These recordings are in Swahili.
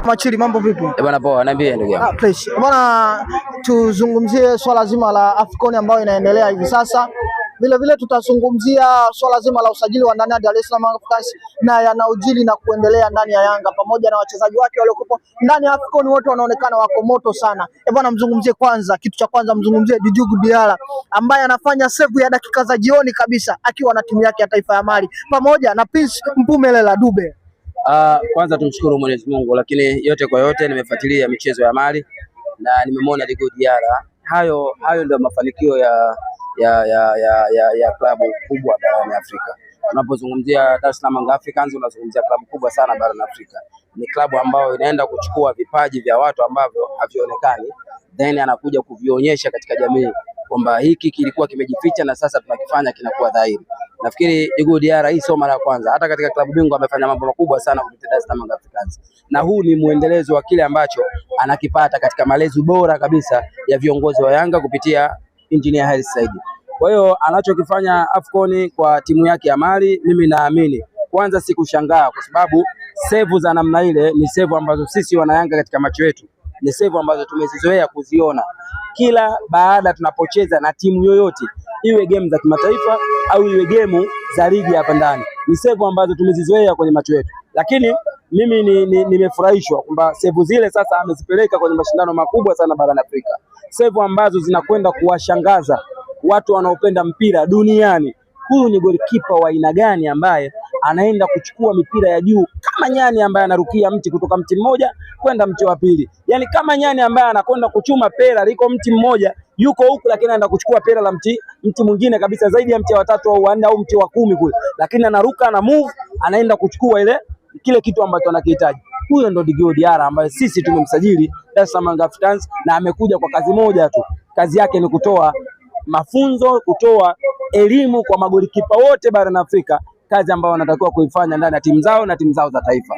Machili, mambo vipi? Bwana poa, niambie ndugu yangu. Fresh. Bwana, tuzungumzie swala zima la AFCON ambayo inaendelea hivi sasa. Vile tutazungumzia swala zima la usajili wa ndani ya Dar es Salaam Africans na yanaojili na kuendelea ndani ya Yanga pamoja na wachezaji wake waliokuwa ndani ya AFCON, wote wanaonekana wako moto sana. Bwana, mzungumzie kwanza, kitu cha kwanza mzungumzie Djigui Diarra ambaye anafanya save ya dakika za jioni kabisa akiwa na timu yake ya taifa ya Mali pamoja na Prince Mpumelelo Dube. Kwanza tumshukuru Mwenyezi Mungu, lakini yote kwa yote nimefuatilia michezo ya Mali na nimemwona Djigui Diarra. Hayo ndio mafanikio ya klabu kubwa barani Afrika. Unapozungumzia Dar es Salaam Africans unazungumzia klabu kubwa sana barani Afrika. Ni klabu ambayo inaenda kuchukua vipaji vya watu ambavyo havionekani, then anakuja kuvionyesha katika jamii kwamba hiki kilikuwa kimejificha na sasa tunakifanya kinakuwa dhahiri. Nafikiri Djigui Diarra hii sio mara ya kwanza, hata katika klabu bingwa amefanya mambo makubwa sana kupitia Dar es Salaam Africans, na huu ni muendelezo wa kile ambacho anakipata katika malezi bora kabisa ya viongozi wa Yanga kupitia Engineer Hersi Said. Kwa hiyo anachokifanya AFCON kwa timu yake ya Mali, mimi naamini kwanza sikushangaa, kwa sababu save za namna ile ni save ambazo sisi wana Yanga katika macho yetu ni save ambazo tumezizoea kuziona kila baada tunapocheza na timu yoyote, iwe game za kimataifa au iwe game za ligi hapa ndani. Ni save ambazo tumezizoea kwenye macho yetu, lakini mimi nimefurahishwa kwamba save zile sasa amezipeleka kwenye mashindano makubwa sana barani Afrika, save ambazo zinakwenda kuwashangaza watu wanaopenda mpira duniani. Huyu ni golikipa wa aina gani ambaye anaenda kuchukua mipira ya juu kama nyani ambaye anarukia mti kutoka mti mmoja kwenda mti wa pili, yani kama nyani ambaye anakwenda kuchuma pera liko mti mmoja yuko huku, lakini anaenda kuchukua pera la mti mwingine kabisa zaidi ya mti wa 3 au 4 au mti wa 10 kule, lakini anaruka na move anaenda kuchukua kile kitu ambacho anakihitaji. Huyo ndo Djigui Diarra ambaye sisi tumemsajili Dar es Salaam Africans, na amekuja kwa kazi moja tu. Kazi yake ni kutoa mafunzo, kutoa elimu kwa magolikipa wote barani Afrika, kazi ambayo wanatakiwa kuifanya ndani ya timu zao na timu zao za taifa.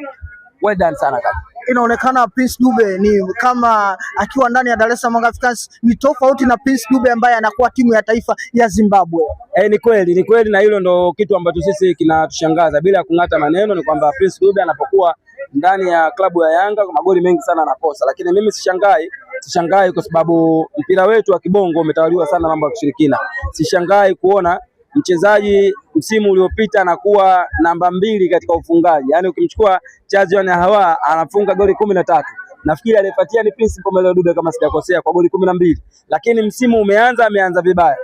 Well done sana kazi. Inaonekana Prince Dube ni kama akiwa ndani ya Dar es Salaam Africans ni tofauti na Prince Dube ambaye anakuwa timu ya taifa ya Zimbabwe. Ni kweli, na hilo ndo kitu ambacho sisi kinatushangaza bila kung'ata maneno, ni kwamba Prince Dube anapokuwa ndani ya klabu ya Yanga magoli mengi sana anakosa, lakini mimi sishangai kwa sababu mpira wetu wa kibongo umetawaliwa sana mambo ya kushirikina. Sishangai kuona mchezaji msimu uliopita anakuwa namba 2 katika ufungaji, yani ukimchukua Chazian Hawa anafunga goli 13. Nafikiri aliyefuatia ni Prince Mpumelelo Dube kama sijakosea kwa goli 12, lakini msimu ameanza vibaya.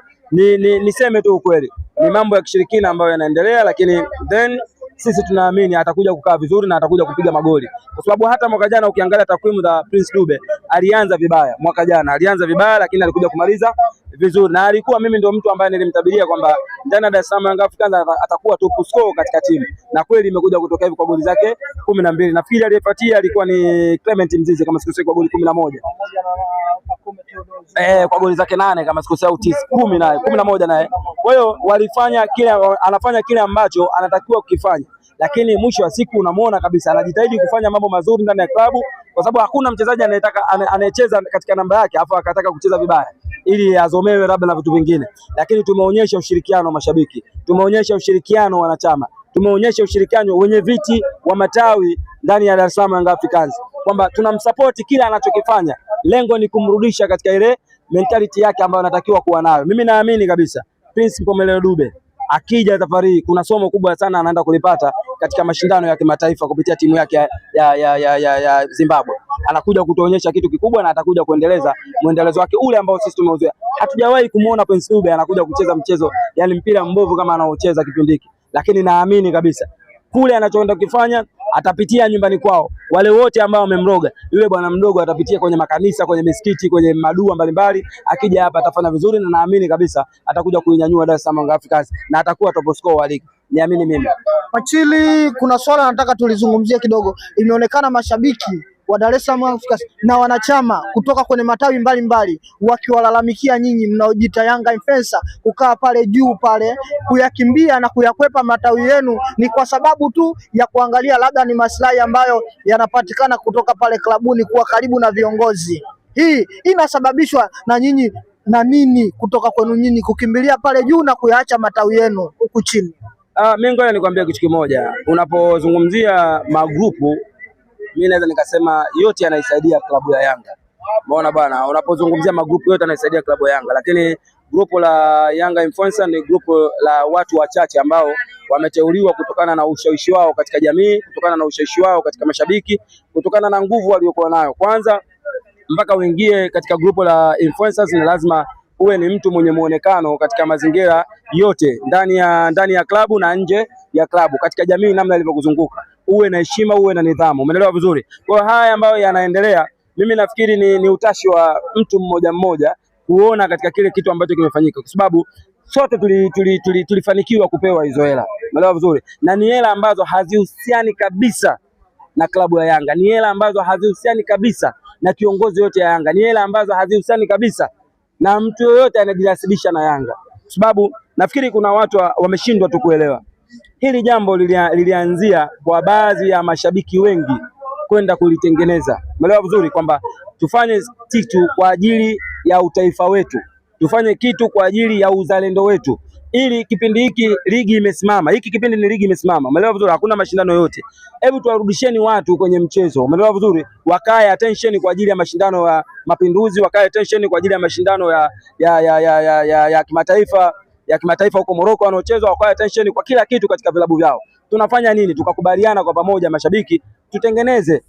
Niseme tu ukweli, ni mambo ya kishirikina ambayo yanaendelea, lakini then sisi tunaamini atakuja kukaa vizuri na atakuja kupiga magoli, kwa sababu hata mwaka jana ukiangalia takwimu za Prince Dube alianza vibaya. Mwaka jana alianza vibaya, lakini alikuja kumaliza vizuri, na alikuwa mimi ndio mtu ambaye nilimtabiria kwamba ndani ya Dar es Salaam Africans atakuwa top scorer katika timu, na kweli imekuja kutokea hivi kwa goli zake 12. Nafikiri aliyefuatia alikuwa ni Clement Mzize kama sikosei kwa goli 11, kwa goli zake 8 kama sikosei au 10 naye 11 naye. Kwa hiyo anafanya kile ambacho anatakiwa kukifanya, lakini mwisho wa siku unamuona kabisa anajitahidi kufanya mambo mazuri ndani ya klabu, kwa sababu hakuna mchezaji anayecheza katika namba yake afa akataka kucheza vibaya ili azomewe labda na vitu vingine. Lakini tumeonyesha ushirikiano mashabiki, tumeonyesha ushirikiano wanachama, tumeonyesha ushirikiano wenye viti wa matawi ndani ya Dar es Salaam Africans, kwamba tunamsupport kila anachokifanya. Lengo ni kumrudisha katika ile mentality yake ambayo anatakiwa kuwa nayo. Mimi naamini kabisa Prince Mpumelelo Dube akija safari kuna somo kubwa sana anaenda kulipata katika mashindano ya kimataifa kupitia timu yake ya Zimbabwe. Anakuja kutuonyesha kitu kikubwa na atakuja kuendeleza muendelezo wake ule ambao sisi tumeuzoea. Hatujawahi kumuona Prince Dube anakuja kucheza mchezo yani mpira mbovu kama anaocheza kipindi hiki, lakini naamini kabisa kule anachoenda kufanya atapitia nyumbani kwao. Wale wote ambao wamemroga yule bwana mdogo atapitia kwenye makanisa, kwenye misikiti, kwenye madua mbalimbali. Akija hapa atafanya vizuri, na naamini kabisa atakuja kuinyanyua Dar es Salaam Africans na atakuwa top scorer wa ligi. Niamini mimi. Machili, kuna swala nataka tulizungumzie kidogo. Imeonekana mashabiki wa Dar es Salaam Africans na wanachama kutoka kwenye matawi mbalimbali wakiwalalamikia nyinyi mnaojiita Yanga Influencer kukaa pale juu pale kuyakimbia na kuyakwepa matawi yenu, ni kwa sababu tu ya kuangalia labda ni maslahi ambayo yanapatikana kutoka pale klabuni kuwa karibu na viongozi. Hii inasababishwa na nyinyi na nini kutoka kwenu nyinyi kukimbilia pale juu na kuyaacha matawi yenu huku chini? Mimi ngoja nikwambie kitu kimoja. Unapozungumzia magrupu mimi naweza nikasema yote yanaisaidia klabu ya Yanga. Umeona bwana, unapozungumzia magrupu yote yanaisaidia klabu ya Yanga, lakini grupu la Yanga Influencer ni grupu la watu wachache ambao wameteuliwa kutokana na ushawishi wao katika jamii, kutokana na ushawishi wao katika mashabiki, kutokana na nguvu waliokuwa nayo. Kwanza mpaka uingie katika grupu la influencers ni lazima uwe ni mtu mwenye muonekano katika mazingira yote, ndani ya klabu na nje ya klabu, katika jamii namna ilivyokuzunguka, uwe na heshima, uwe na nidhamu. Umeelewa vizuri? Kwa haya ambayo yanaendelea, mimi nafikiri ni utashi wa mtu mmoja mmoja kuona katika kile kitu ambacho kimefanyika, kwa sababu sote tulifanikiwa kupewa hizo hela. Umeelewa vizuri? Na ni hela ambazo hazihusiani kabisa na klabu ya Yanga, ni hela ambazo hazihusiani kabisa na kiongozi yote ya Yanga, ni hela ambazo hazihusiani kabisa na mtu yoyote anajinasibisha na Yanga, kwa sababu nafikiri kuna watu wameshindwa tu kuelewa hili jambo. Lilianzia kwa baadhi ya mashabiki wengi kwenda kulitengeneza. Umeelewa vizuri kwamba tufanye kitu kwa ajili ya utaifa wetu, tufanye kitu kwa ajili ya uzalendo wetu, ili kipindi hiki ligi imesimama, hiki kipindi ni ligi imesimama. Umeelewa vizuri? Hakuna mashindano yote. Hebu tuwarudisheni watu kwenye mchezo. Umeelewa vizuri? Wakae attention kwa ajili ya mashindano ya Mapinduzi, wakae attention kwa ajili ya mashindano ya kimataifa huko Morocco wanaochezwa, wakae attention kwa kila kitu katika vilabu vyao. Tunafanya nini? Tukakubaliana kwa pamoja mashabiki tutengeneze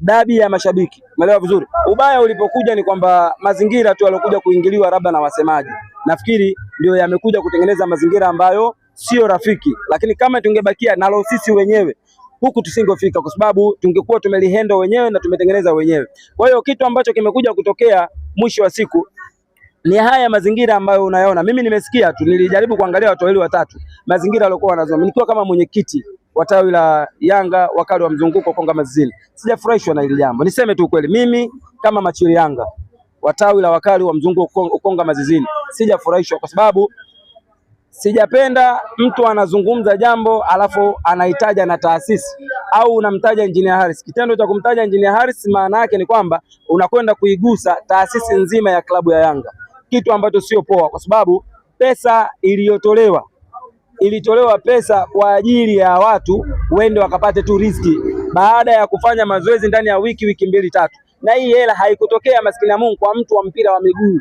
dabi ya mashabiki. Umeelewa vizuri? Ubaya ulipokuja ni kwamba mazingira tu yaliokuja kuingiliwa labda na wasemaji, nafikiri ndio yamekuja kutengeneza mazingira ambayo sio rafiki, lakini kama tungebakia nalo sisi wenyewe huku tusingefika, kwa sababu tungekuwa tumelihendo wenyewe na tumetengeneza wenyewe. Kwa hiyo kitu ambacho kimekuja kutokea mwisho wa siku ni haya mazingira ambayo unayaona. Mimi nimesikia tu, nilijaribu kuangalia watu wawili watatu mazingira waliokuwa wanazungumza, nikiwa kama mwenyekiti wa tawi la Yanga wakati wa mzunguko Konga Mazizini. Sijafurahishwa na hili jambo. Niseme tu kweli, mimi kama Machili Yanga wa tawi la wakali wa mzunguko Konga Mazizini sijafurahishwa, kwa sababu sijapenda mtu anazungumza jambo alafu anahitaja na taasisi au unamtaja Engineer Harris. Kitendo cha kumtaja Engineer Harris maana yake ni kwamba unakwenda kuigusa taasisi nzima ya klabu ya Yanga, kitu ambacho sio poa, kwa sababu pesa ilitolewa pesa kwa ajili ya watu wende wakapate tu riziki baada ya kufanya mazoezi ndani ya wiki mbili tatu, na hii hela haikutokea maskini ya Mungu kwa mtu wa mpira wa miguu.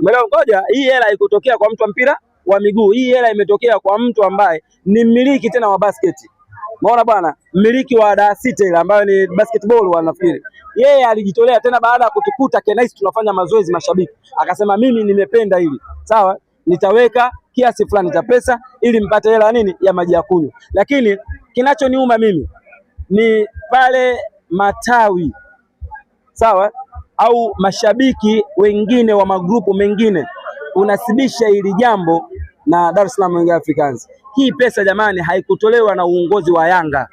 Umeelewa? Ngoja, hii hela haikutokea kwa mtu wa mpira wa miguu, hii hela imetokea kwa mtu ambaye ni mmiliki tena wa basketi. Umeona bwana, mmiliki wa Dar City ile ambayo ni basketball wanafikiri. Yeye alijitolea tena baada ya kutukuta Kenais tunafanya mazoezi mashabiki. Akasema mimi nimependa hili. Sawa? Nitaweka kiasi fulani cha pesa ili mpate hela nini ya maji ya kunywa. Lakini kinachoniuma mimi ni pale matawi, sawa, au mashabiki wengine wa magrupu mengine unasibisha hili jambo na Dar es Salaam Young Africans. Hii pesa jamani haikutolewa na uongozi wa Yanga.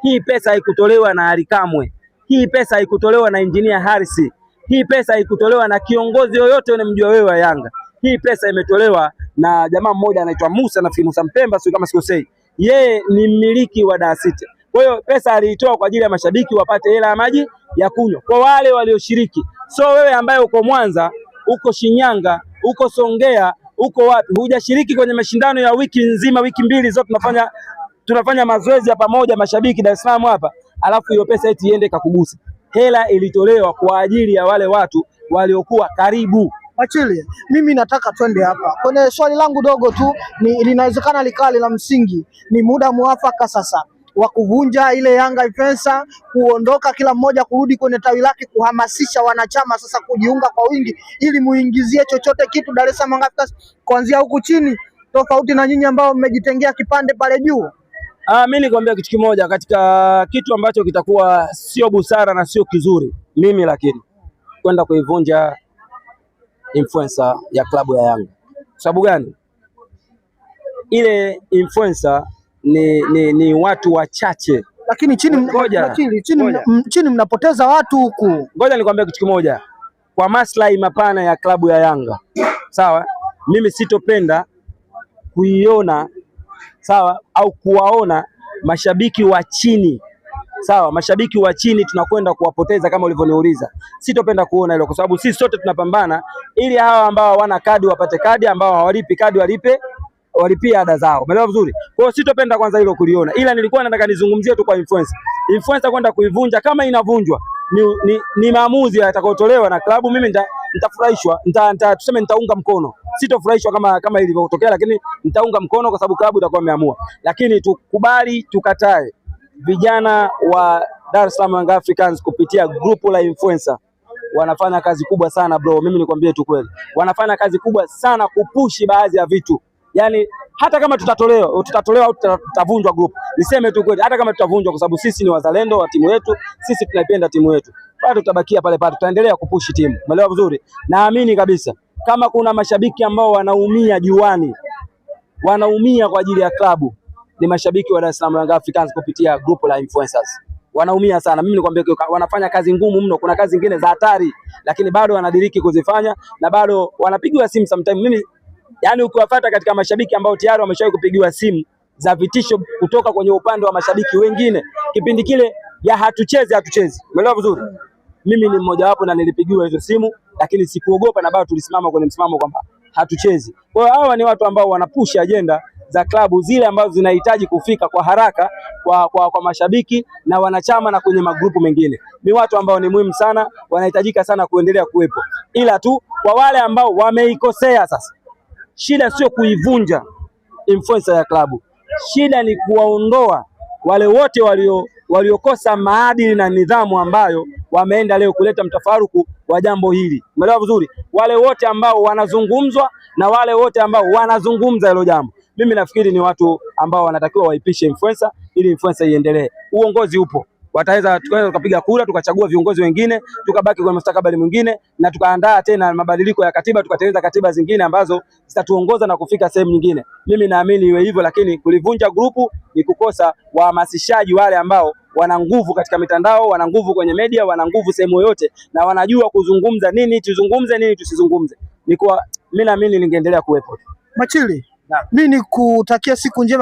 Hii pesa haikutolewa na Ali Kamwe. Hii pesa haikutolewa na Engineer Harris. Hii pesa haikutolewa na kiongozi yoyote unamjua wewe wa Yanga. Hii pesa imetolewa na jamaa mmoja anaitwa Musa Mpemba, sio kama sikosei. Yeye ni mmiliki wa Dar City. Kwa hiyo pesa aliitoa kwa ajili ya mashabiki wapate hela ya maji ya kunywa kwa wale walioshiriki. So wewe ambaye uko Mwanza, uko Shinyanga, uko Songea, uko wapi, hujashiriki kwenye mashindano ya wiki nzima, wiki mbili zote tunafanya mazoezi ya pamoja mashabiki Dar es Salaam hapa, alafu hiyo pesa eti iende kakugusa. Hela ilitolewa kwa ajili ya wale watu waliokuwa karibu. Machili, mimi nataka twende hapa kwenye swali langu dogo tu, ni linawezekana likali la msingi. Ni muda muafaka sasa wa kuvunja ile Yanga Influencer, kuondoka kila mmoja kurudi kwenye tawi lake, kuhamasisha wanachama sasa kujiunga kwa wingi ili muingizie chochote kitu Dar es Salaam Africans kuanzia huku chini, tofauti na nyinyi ambao mmejitengea kipande pale juu. Mimi nikwambia kitu kimoja, katika kitu ambacho kitakuwa sio busara na sio kizuri mimi, lakini kwenda kuivunja influencer ya klabu ya Yanga. Sababu gani? Ile influencer ni watu wachache, lakini chini mnapoteza watu huku. Ngoja nikwambie kitu kimoja, kwa maslahi mapana ya klabu ya Yanga, sawa, mimi sitopenda kuiona, sawa, au kuwaona mashabiki wa chini, sawa, mashabiki wa chini tunakwenda kuwapoteza kama ulivyoniuliza. Sitopenda kuona hilo, kwa sababu sisi sote tunapambana ili hawa ambao hawana kadi wapate kadi, ambao hawalipi kadi walipie ada zao. Umeelewa vizuri? Kwa hiyo sitopenda kwanza hilo kuliona, ila nilikuwa nataka nizungumzie tu kwa influencer. influencer kwenda kuivunja, kama inavunjwa ni maamuzi yatakayotolewa na klabu. Mimi nitafurahishwa, tuseme nitaunga mkono. Sitofurahishwa kama ilivyotokea, lakini nitaunga mkono kwa sababu klabu itakuwa imeamua. Lakini tukubali tukatae, vijana wa Dar es Salaam Young Africans kupitia grupu la influencer wanafanya kazi kubwa sana bro. Mimi nikwambie tu kweli, wanafanya kazi kubwa sana kupushi baadhi ya vitu. Yani hata kama tutatolewa au tutavunjwa group, niseme tu kweli, hata kama tutavunjwa, kwa sababu sisi ni wazalendo wa timu yetu, sisi tunaipenda timu yetu, bado tutabakia pale pale, tutaendelea kupushi timu. Umeelewa vizuri? Naamini kabisa kama kuna mashabiki ambao wanaumia juani, wanaumia kwa ajili ya klabu, ni mashabiki wa Dar es Salaam Young Africans kupitia group la influencers. Wanaumia sana. Mimi nikwambia wanafanya kazi ngumu mno, kuna kazi nyingine za hatari, lakini bado wanadiriki kuzifanya na bado wanapigiwa simu sometimes. Mimi yani ukiwafuata katika mashabiki ambao tayari wameshawahi kupigiwa simu za vitisho kutoka kwenye upande wa mashabiki wengine kipindi kile ya hatuchezi. Umeelewa vizuri? Mimi ni mmoja wapo na nilipigiwa hizo simu, lakini sikuogopa na bado tulisimama kwenye msimamo kwamba hatuchezi. Kwa hiyo hawa ni watu ambao wanapush agenda za klabu zile ambazo zinahitaji kufika kwa haraka kwa mashabiki na wanachama na kwenye magrupu mengine. Ni watu ambao ni muhimu sana, wanahitajika sana kuendelea kuwepo. Ila tu kwa wale ambao wameikosea sasa, shida sio kuivunja influencer ya klabu. Shida ni kuwaondoa wale wote waliokosa maadili na nidhamu ambayo wameenda leo kuleta mtafaruku wa jambo hili. Umeelewa vizuri? Wale wote ambao wanazungumzwa na wale wote ambao wanazungumza hilo jambo. Mimi nafikiri ni watu ambao wanatakiwa waipishe influencer ili influencer iendelee. Uongozi upo. Tukaweza tukapiga kura, tukachagua viongozi wengine, tukabaki kwa mustakabali mwingine, na tukaandaa tena mabadiliko ya katiba, tukatengeneza katiba zingine ambazo zitatuongoza na kufika sehemu nyingine. Mimi naamini iwe hivyo, lakini kulivunja grupu ni kukosa wahamasishaji wale ambao wana nguvu katika mitandao, wana nguvu kwenye media, wana nguvu sehemu yote, na wanajua kuzungumza nini tuzungumze, nini tusizungumze. Mimi naamini lingeendelea kuwepo. Machili, mimi nikutakia siku njema.